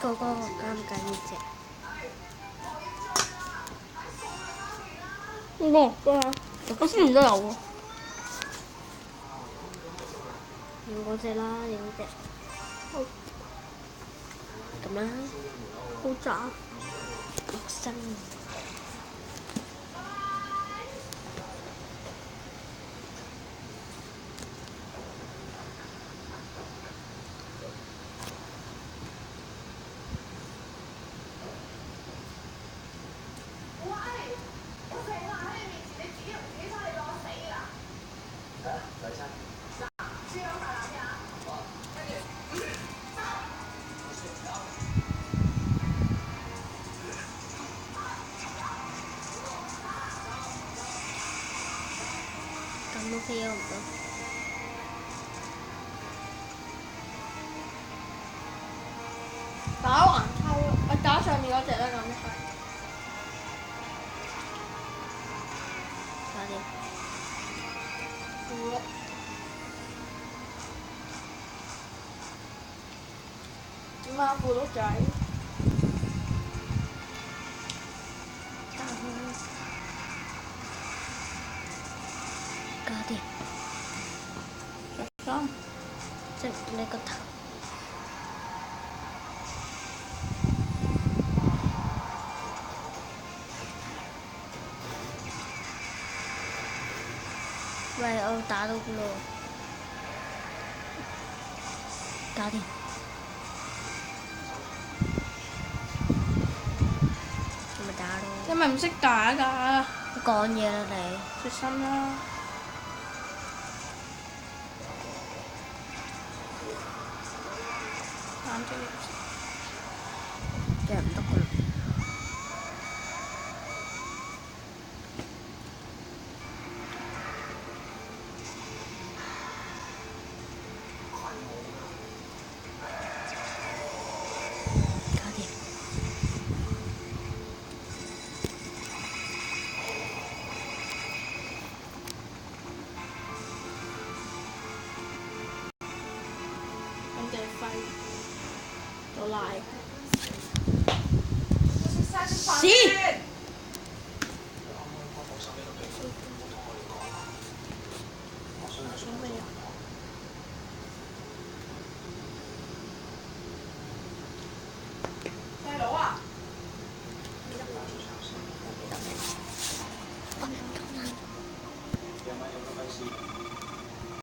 哥哥揀唔揀呢隻？呢個啊，我之前都有喎。要嗰隻啦，要嗰隻。咁啦，好渣。六生。咁 OK 啊，唔該。打橫抽，我打上面嗰隻啦，咁一係。搞掂。好。點啊，副碌仔？搞掂。3。即你個頭。喂，我打到㗎咯。搞掂。咪打咯。你咪唔識打㗎？講嘢啦你。小心啦！眼睛嘅唔得㗎啦。搞掂。咁嘅揮到賴。屎！細佬啊！